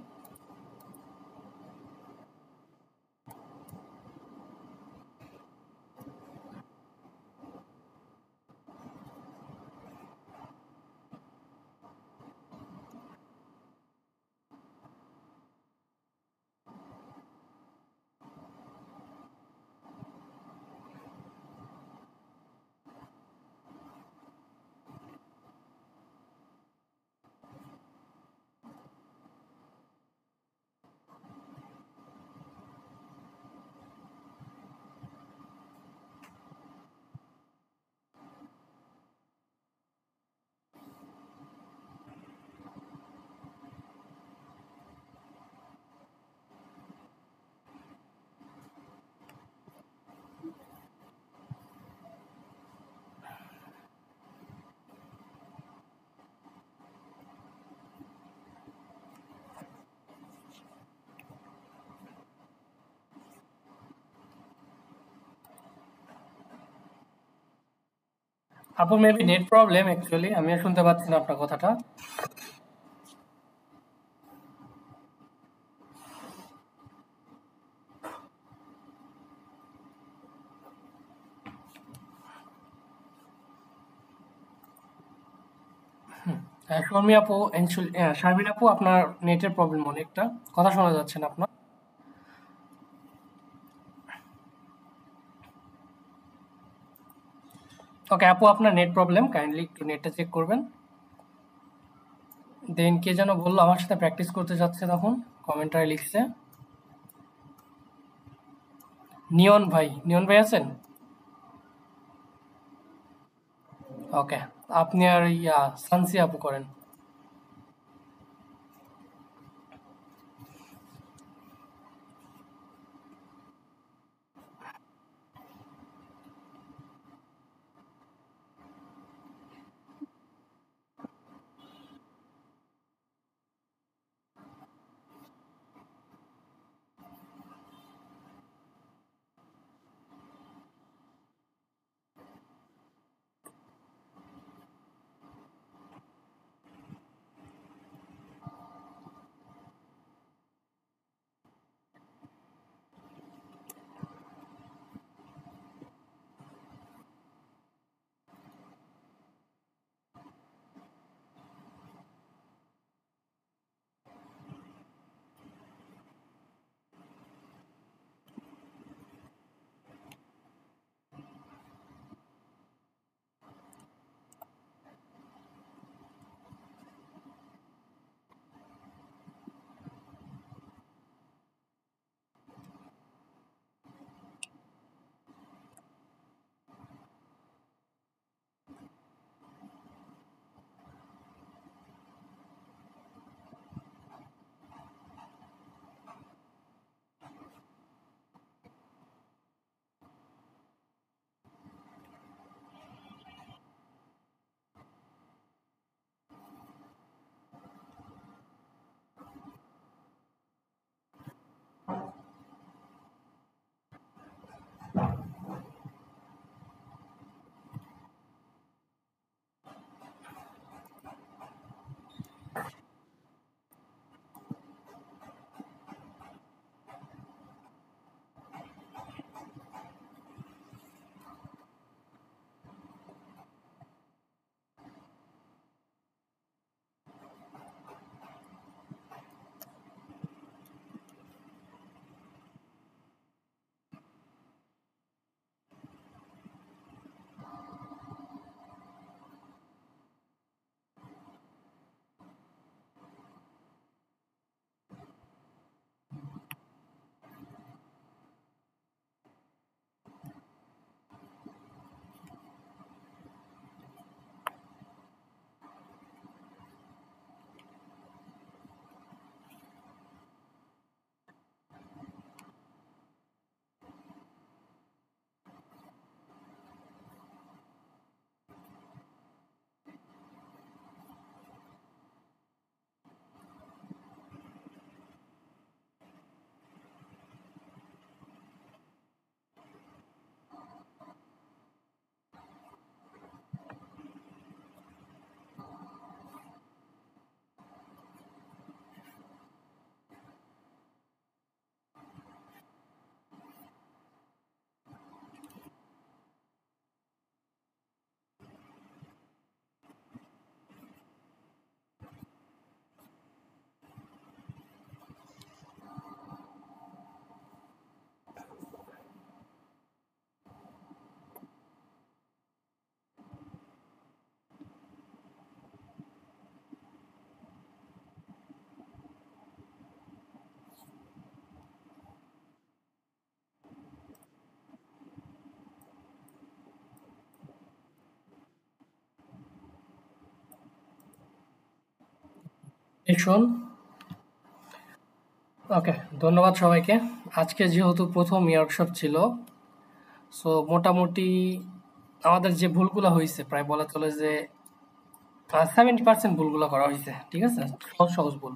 আপু মেবি নেট প্রবলেম, অ্যাকচুয়ালি আমিও শুনতে পাচ্ছি না আপনার কথাটা। শর্মি আপু, শারমিন আপু, আপনার নেটের প্রবলেম অনেকটা, কথা শোনা যাচ্ছে না আপনার। ওকে আপু, আপনার নেট প্রবলেম, কাইন্ডলি একটু নেটটা চেক করবেন। দেন কে যেন বললো আমার সাথে প্র্যাকটিস করতে যাচ্ছে, তখন কমেন্টারে লিখছে নিয়ন ভাই। নিয়ন ভাই আছেন? ওকে, আপনি আর সানসি আপু করেন। শোন, ওকে, ধন্যবাদ সবাইকে। আজকে যেহেতু প্রথম ওয়ার্কশপ ছিল, সো মোটামুটি আমাদের যে ভুলগুলো হয়েছে প্রায় বলা চলে যে 70% ভুলগুলো করা হয়েছে, ঠিক আছে? সহজ সহজ ভুল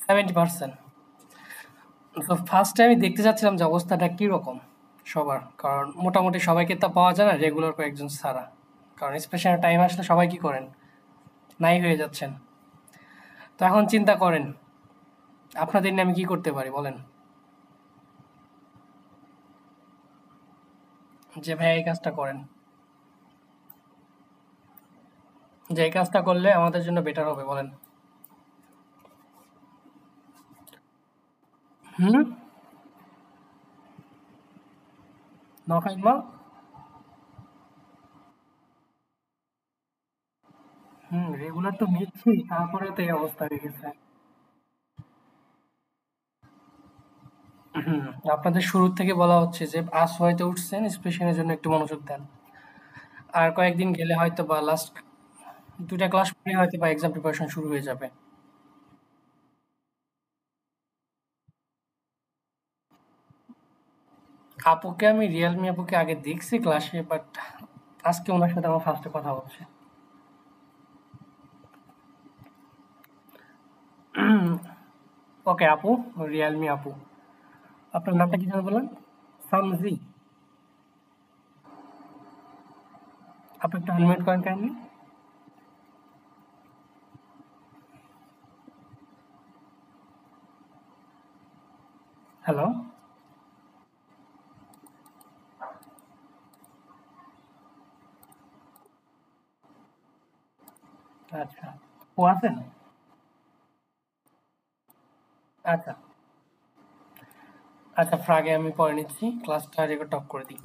70%। তো ফার্স্টে আমি দেখতে চাচ্ছিলাম যে অবস্থাটা কীরকম সবার, কারণ মোটামুটি সবাইকে তা পাওয়া যায় না, রেগুলার কয়েকজন ছাড়া। কারণ স্পেশাল টাইম আসলে সবাই কি করেন, নাই হয়ে যাচ্ছেন। তো এখন চিন্তা করেন আপনাদের নিয়ে আমি কি করতে পারি বলেন, যে ভাই এই কাজটা করেন। যে এই কাজটা করলে আমাদের জন্য বেটার হবে বলেন? হুম? নখাইমা? রেগুলার তো নিচ্ছি, তারপরে তো এই অবস্থা হয়ে গেছে। হুম, আপনাদের শুরুর থেকে বলা হচ্ছে যে আজ হয়তো উঠছেন, স্পেশালের জন্য একটু মনোযোগ দেন। আর কয়েকদিন গেলে হয়তো বা লাস্ট ২টা ক্লাস পরে হয়তো বা এক্সাম প্রিপারেশন শুরু হয়ে যাবে। আপুকে আমি রিয়েলমি আপুকে আগে দেখছি ক্লাসে, বাট আজকে ওনার সাথে আমার ফার্স্টে কথা হচ্ছে। ওকে আপু, রিয়েলমি আপু। আপনার নামটা কি যেন বললেন? সামজি। আপনি একটু আনমিউট করেন কাইন্ডলি। হ্যালো? আচ্ছা। ও আছেন? আচ্ছা। আচ্ছা, ফ্রাগে আমি পড়ে নিচ্ছি। ক্লাসটা রেকর্ড অফ করে দিই।